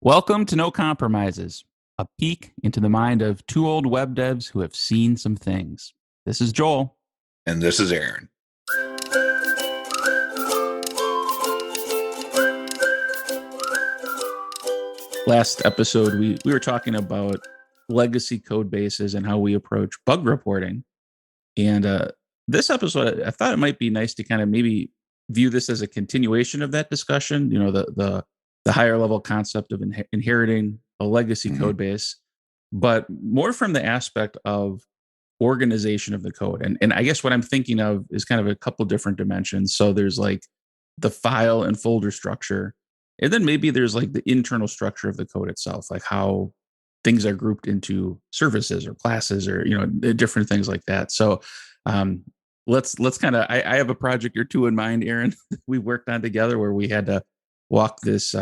Welcome to No Compromises, a peek into the mind of two old web devs who have seen some things. This is Joel. And this is Aaron. Last episode, we were talking about legacy code bases and how we approach bug reporting. And this episode, I thought it might be nice to kind of maybe view this as a continuation of that discussion. You know, the higher level concept of inheriting a legacy code base, but more from the aspect of organization of the code. And I guess what I'm thinking of is kind of a couple different dimensions. So there's like the file and folder structure, and then maybe there's like the internal structure of the code itself, like how things are grouped into services or classes or different things like that. So let's kind of I have a project or two in mind, Aaron, we worked on together where we had to walk this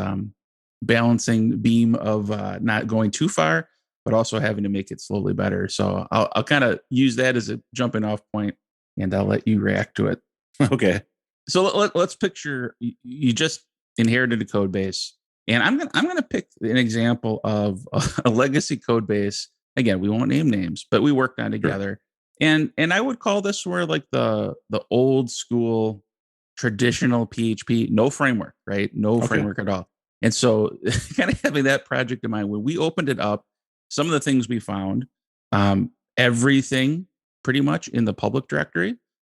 balancing beam of not going too far, but also having to make it slowly better. So I'll kind of use that as a jumping off point, and I'll let you react to it. Okay. So let's picture you just inherited a code base, and I'm gonna pick an example of a legacy code base. Again, we won't name names, but we worked on together. Sure. And I would call this where like the old school traditional PHP, no framework, right? No framework at all. And so kind of having that project in mind, when we opened it up, some of the things we found, everything pretty much in the public directory.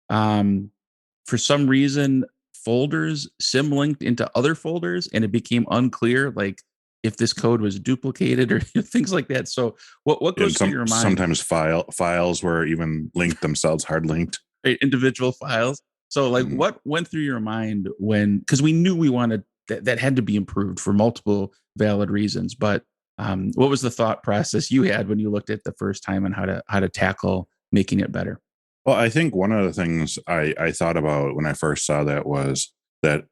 For some reason, folders symlinked into other folders, and it became unclear, like if this code was duplicated or things like that. So what goes through your mind? Sometimes files were even linked themselves, hard linked. Individual files. So like what went through your mind when, because we knew we wanted that had to be improved for multiple valid reasons, but what was the thought process you had when you looked at the first time and how to tackle making it better? Well, I think one of the things I thought about when I first saw that was that,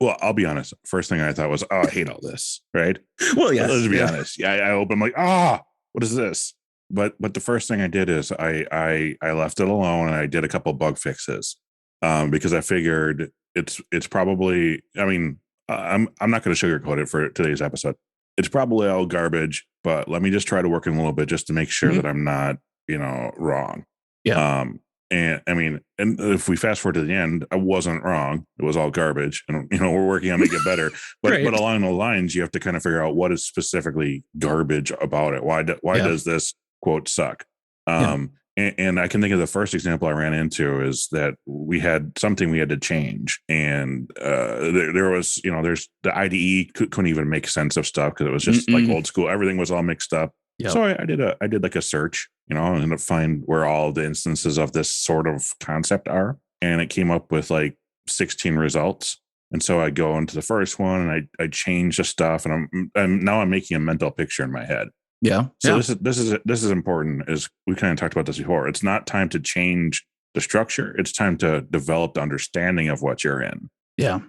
well, I'll be honest. First thing I thought was, oh, I hate all this, right? Well, yes. Let's be honest. Yeah, I opened like, what is this? But the first thing I did is I left it alone and I did a couple bug fixes because I figured it's probably, I mean, I'm not going to sugarcoat it for today's episode. It's probably all garbage, but let me just try to work in a little bit just to make sure that I'm not, wrong. Yeah. And I mean, and if we fast forward to the end, I wasn't wrong. It was all garbage, and we're working on making it better. But right. But along the lines, you have to kind of figure out what is specifically garbage about it. Why does this quote suck? And I can think of the first example I ran into is that we had something we had to change, and there was there's the IDE couldn't even make sense of stuff because it was just like old school. Everything was all mixed up. Yep. So I did like a search, and to find where all the instances of this sort of concept are. And it came up with like 16 results. And so I go into the first one and I change the stuff, and I'm making a mental picture in my head. Yeah. So this is important, as we kind of talked about this before. It's not time to change the structure. It's time to develop the understanding of what you're in. Yeah.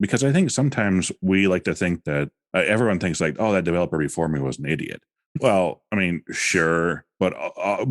Because I think sometimes we like to think that everyone thinks like, oh, that developer before me was an idiot. Well, I mean, sure, but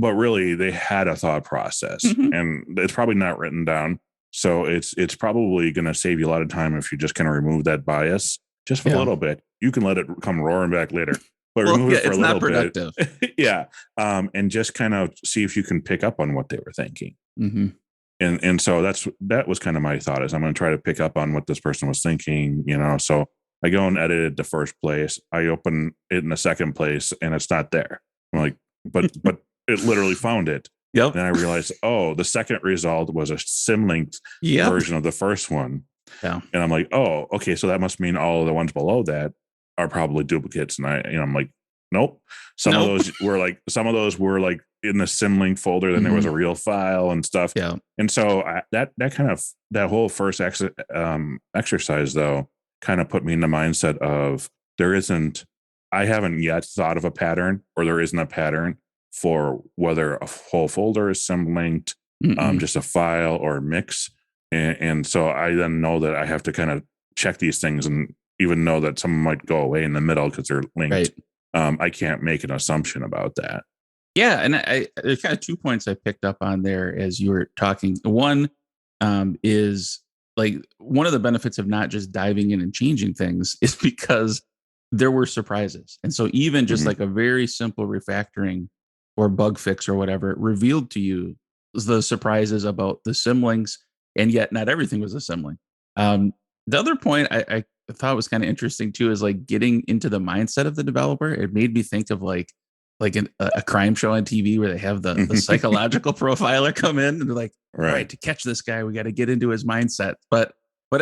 really, they had a thought process, and it's probably not written down. So it's probably going to save you a lot of time if you just kind of remove that bias just for a little bit. You can let it come roaring back later, but remove it for a little bit. Yeah, and just kind of see if you can pick up on what they were thinking. And so that was kind of my thought, is I'm going to try to pick up on what this person was thinking. So I go and edit it the first place. I open it in the second place, and it's not there. I'm like, but it literally found it. Yep. And I realized, the second result was a symlinked version of the first one. Yeah. And I'm like, oh, okay, so that must mean all of the ones below that are probably duplicates. And I'm like, nope. Some of those were like in the symlink folder. Then there was a real file and stuff. Yeah. And so that whole first exercise though kind of put me in the mindset of I haven't yet thought of a pattern, or there isn't a pattern for whether a whole folder is symlinked, just a file or a mix. And so I then know that I have to kind of check these things, and even know that some might go away in the middle because they're linked. Right. I can't make an assumption about that. Yeah. And there's kind of 2 points I picked up on there as you were talking. One is like one of the benefits of not just diving in and changing things is because there were surprises. And so even just Mhm. like a very simple refactoring or bug fix or whatever, it revealed to you the surprises about the symlinks, and yet not everything was a symlink. The other point I thought was kind of interesting too is like getting into the mindset of the developer. It made me think of a crime show on TV where they have the psychological profiler come in and they're like, all right, Right. to catch this guy, we got to get into his mindset. But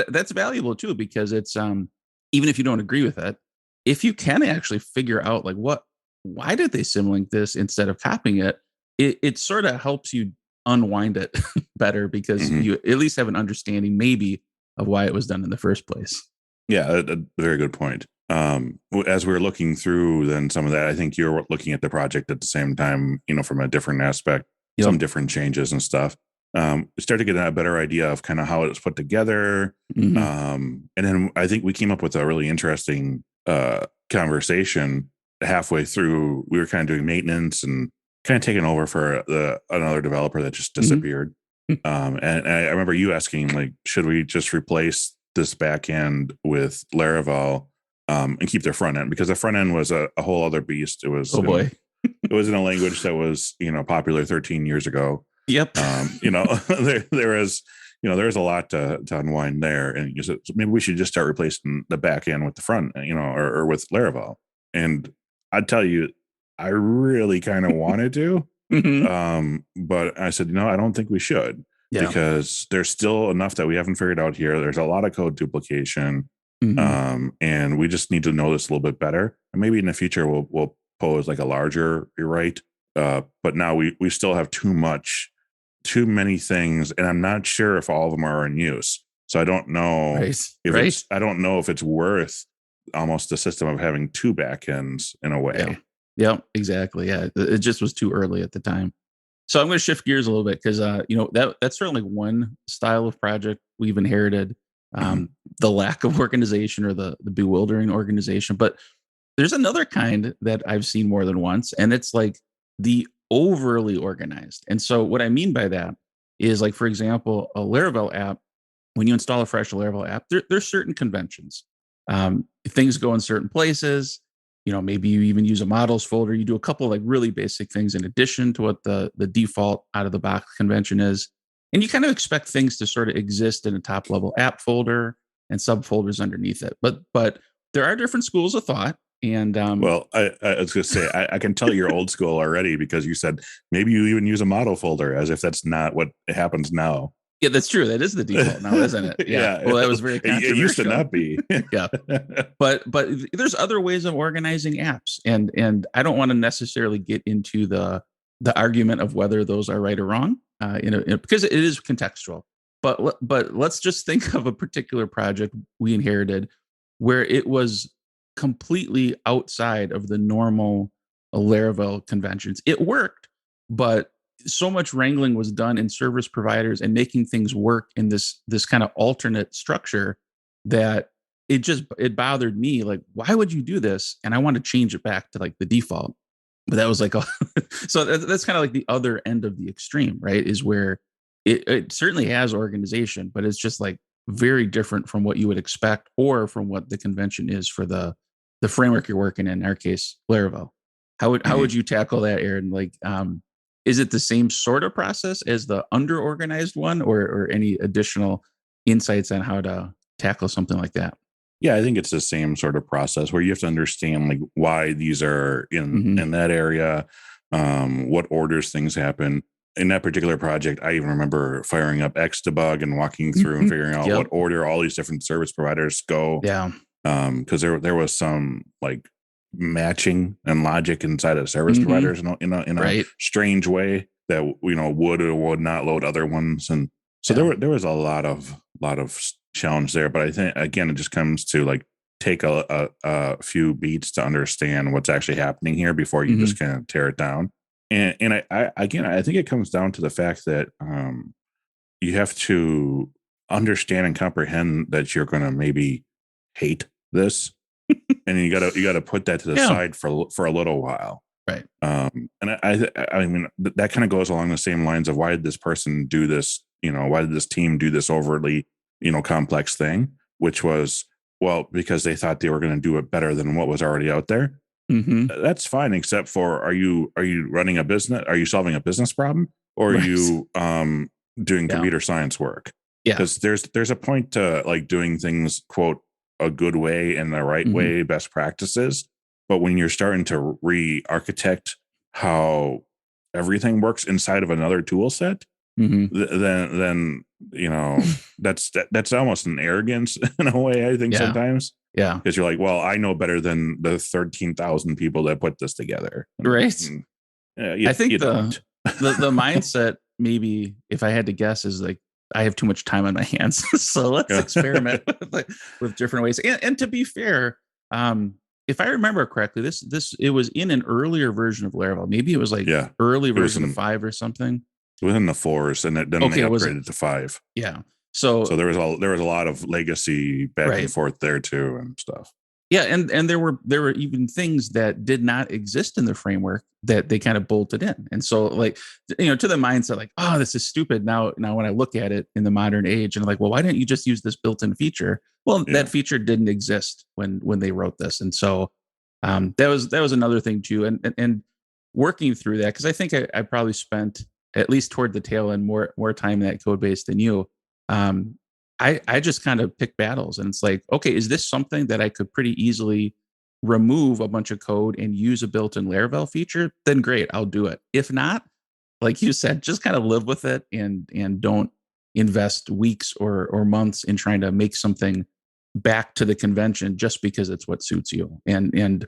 that's valuable too, because it's even if you don't agree with it, if you can actually figure out like why did they symlink this instead of copying it, it sort of helps you unwind it better because Mhm. you at least have an understanding maybe of why it was done in the first place. Yeah, a very good point. As we were looking through then some of that, I think you're looking at the project at the same time, from a different aspect, some Yep. different changes and stuff. Start to get a better idea of kind of how it was put together. Hmm. And then I think we came up with a really interesting conversation halfway through. We were kind of doing maintenance and kind of taking over for another developer that just Hmm. disappeared. And I remember you asking, like, should we just replace this back end with Laravel and keep their front end? Because the front end was a whole other beast. It was Oh boy. it was in a language that was popular 13 years ago. Yep. There was there was a lot to unwind there, and you said so maybe we should just start replacing the back end with the front, or with Laravel. And I'd tell you, I really kind of wanted to. Hmm. But I said, I don't think we should, Yeah. because there's still enough that we haven't figured out here. There's a lot of code duplication. Hmm. And we just need to know this a little bit better. And maybe in the future we'll pose like a larger rewrite. But now we still have too many things, and I'm not sure if all of them are in use. So I don't know Right. if Right. it's worth almost the system of having two backends in a way. Yeah. Yeah. Exactly. Yeah. It just was too early at the time. So I'm going to shift gears a little bit because that's certainly one style of project we've inherited. Mhm. The lack of organization or the bewildering organization. But there's another kind that I've seen more than once, and it's like the overly organized. And so what I mean by that is like, for example, a Laravel app, when you install a fresh Laravel app, there's certain conventions. Things go in certain places. Maybe you even use a models folder. You do a couple of like really basic things in addition to what the default out of the box convention is. And you kind of expect things to sort of exist in a top level app folder and subfolders underneath it. But there are different schools of thought. And Well, I was going to say, I can tell you're old school already, because you said maybe you even use a model folder, as if that's not what happens now. yeah, that's true. That is the default now, isn't it? Yeah. Yeah, Well, that was very it used to controversial. not be. Yeah. But there's other ways of organizing apps, and I don't want to necessarily get into the argument of whether those are right or wrong, because it is contextual. But let's just think of a particular project we inherited where it was completely outside of the normal Laravel conventions. It worked, but so much wrangling was done in service providers and making things work in this kind of alternate structure that it bothered me. Like, why would you do this? And I want to change it back to like the default. But that was like so that's kind of like the other end of the extreme, right? Is where it certainly has organization, but it's just like very different from what you would expect or from what the convention is for the framework you're working in our case, Laravel. How Mhm. would you tackle that, Aaron? Like, is it the same sort of process as the under organized one, or any additional insights on how to tackle something like that? Yeah, I think it's the same sort of process where you have to understand like why these are in Hmm. that area, what orders things happen. In that particular project, I even remember firing up Xdebug and walking through and figuring out what Yep. order all these different service providers go. Yeah. Because there was some like matching and logic inside of service Hmm. providers in a Right. strange way that would or would not load other ones. And so Yeah. there was a lot of challenge there. But I think again it just comes to like take a few beats to understand what's actually happening here before you Hmm. just kind of tear it down. And I think it comes down to the fact that you have to understand and comprehend that you're going to maybe hate this, and you gotta put that to the Yeah. side for a little while. Right. And I mean that kind of goes along the same lines of why did this person do this? Why did this team do this overtly complex thing? Which was, well, because they thought they were going to do it better than what was already out there. Mm-hmm. That's fine, except for are you running a business? Are you solving a business problem, or are Right. you doing Yeah. computer science work? Yeah. Because there's a point to like doing things quote a good way and the right Mhm. way, best practices. But when you're starting to re-architect how everything works inside of another tool set, Mhm. then you know that's almost an arrogance in a way, I think Yeah. sometimes. Yeah. Because you're like, well, I know better than the 13,000 people that put this together. Right. You, I think you the don't. the mindset, maybe if I had to guess, is like I have too much time on my hands, so let's Yeah. experiment with different ways. And to be fair, if I remember correctly, this it was in an earlier version of Laravel. Maybe it was like Yeah. early It was version of in 5 or something. within the 4s, and then they Okay, was it? upgraded to 5. Yeah. So So there was a lot of legacy back and right. forth there too and stuff. Yeah, and there were even things that did not exist in the framework that they kind of bolted in. And so like to the mindset like, oh, this is stupid. Now when I look at it in the modern age and I'm like, well, why didn't you just use this built-in feature? Well, Yeah. that feature didn't exist when they wrote this. And so that was another thing too. And working through that, because I think I probably spent at least toward the tail end more time in that code base than you. Um, I just kind of pick battles and it's like, okay, is this something that I could pretty easily remove a bunch of code and use a built-in Laravel feature? Then great, I'll do it. If not, like you said, just kind of live with it and don't invest weeks or months in trying to make something back to the convention just because it's what suits you. And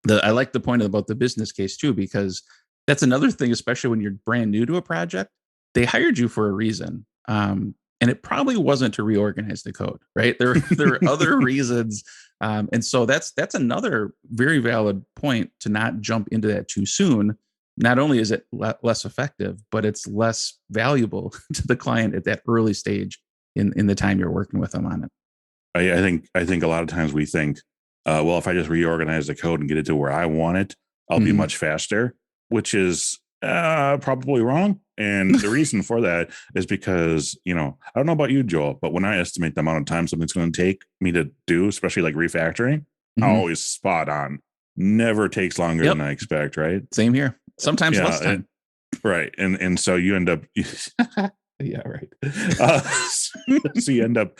I like the point about the business case too, because that's another thing, especially when you're brand new to a project. They hired you for a reason. And it probably wasn't to reorganize the code, right? There are other reasons, and so that's another very valid point to not jump into that too soon. Not only is it less effective, but it's less valuable to the client at that early stage in the time you're working with them on it. I think a lot of times we think, well, if I just reorganize the code and get it to where I want it, I'll be Mhm. much faster, which is probably wrong. And the reason for that is because, I don't know about you, Joel, but when I estimate the amount of time something's going to take me to do, especially like refactoring, Mhm. always spot on. Never takes longer Yep. than I expect, right? Same here. Sometimes less time. Right. And so you end up yeah, right. So you end up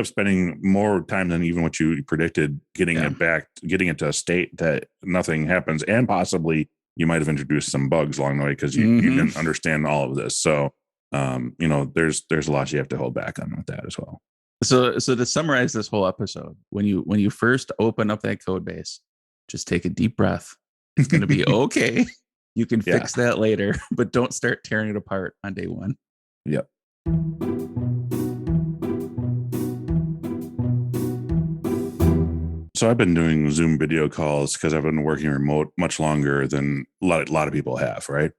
spending more time than even what you predicted getting Yeah. it back, getting it to a state that nothing happens, and possibly you might have introduced some bugs along the way because you Mhm. didn't understand all of this. So there's a lot you have to hold back on with that as well. So to summarize this whole episode, when you first open up that code base, just take a deep breath. It's going to be okay. You can Yeah. fix that later, but don't start tearing it apart on day one. Yep. So I've been doing Zoom video calls because I've been working remote much longer than a lot of people have, right?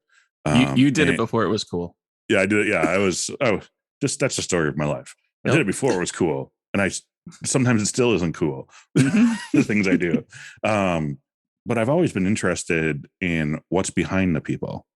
You did it before it was cool. Yeah, I did. Yeah, that's the story of my life. I did it before it was cool. And sometimes it still isn't cool, the things I do. But I've always been interested in what's behind the people.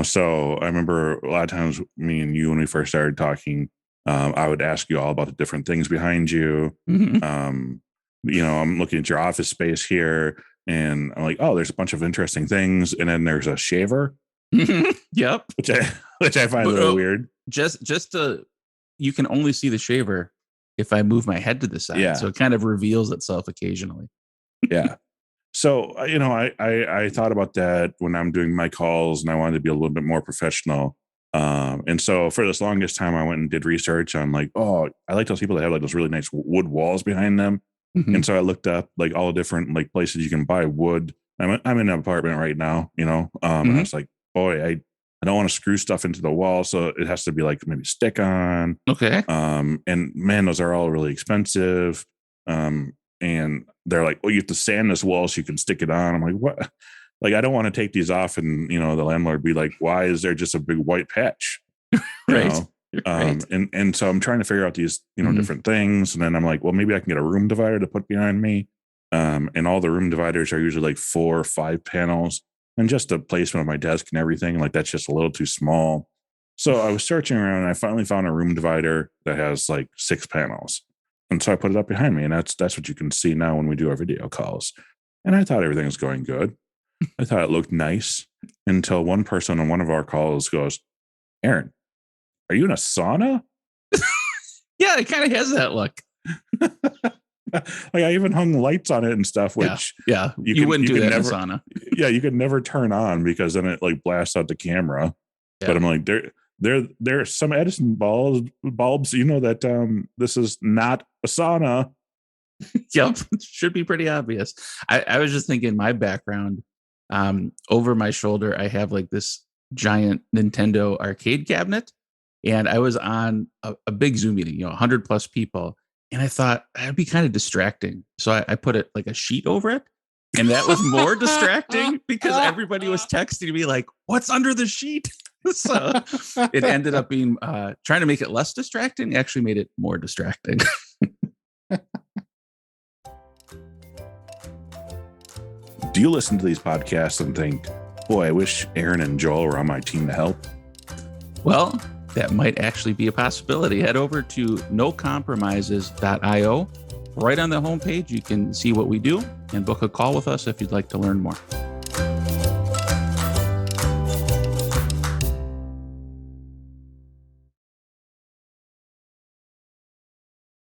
So I remember a lot of times me and you, when we first started talking, I would ask you all about the different things behind you. I'm looking at your office space here and I'm like, oh, there's a bunch of interesting things. And then there's a shaver. Yep. Which I find a little weird. Just you can only see the shaver if I move my head to the side. Yeah. So it kind of reveals itself occasionally. Yeah. So, I thought about that when I'm doing my calls and I wanted to be a little bit more professional. And so for this longest time, I went and did research on like, oh, I like those people that have like those really nice wood walls behind them. Mhm. And so I looked up like all the different like places you can buy wood. I'm in an apartment right now, and I was like, boy, I don't want to screw stuff into the wall. So it has to be like maybe stick on. Okay. And man, those are all really expensive. And they're like, well, you have to sand this wall so you can stick it on. I'm like, what? Like, I don't want to take these off and, the landlord be like, why is there just a big white patch? Right. Right. And so I'm trying to figure out these, different things. And then I'm like, well, maybe I can get a room divider to put behind me. And all the room dividers are usually like 4 or 5 panels, and just the placement of my desk and everything. Like, that's just a little too small. So I was searching around and I finally found a room divider that has like 6 panels. And so I put it up behind me, and that's what you can see now when we do our video calls. And I thought everything was going good. I thought it looked nice until one person on one of our calls goes, "Aaron, are you in a sauna?" Yeah, it kind of has that look. Like I even hung lights on it and stuff, which you wouldn't do that in a sauna. Yeah, you could never turn on because then it like blasts out the camera. Yeah. But I'm like, there are some Edison bulbs, you know, that this is not a sauna. Yep, should be pretty obvious. I was just thinking my background, over my shoulder, I have like this giant Nintendo arcade cabinet, and I was on a big Zoom meeting, 100 plus people. And I thought that'd be kind of distracting. So I put it like a sheet over it. And that was more distracting because everybody was texting me like, "What's under the sheet?" So it ended up being trying to make it less distracting, actually made it more distracting. Do you listen to these podcasts and think, boy, I wish Aaron and Joel were on my team to help? Well, that might actually be a possibility. Head over to nocompromises.io. Right on the homepage, you can see what we do and book a call with us if you'd like to learn more.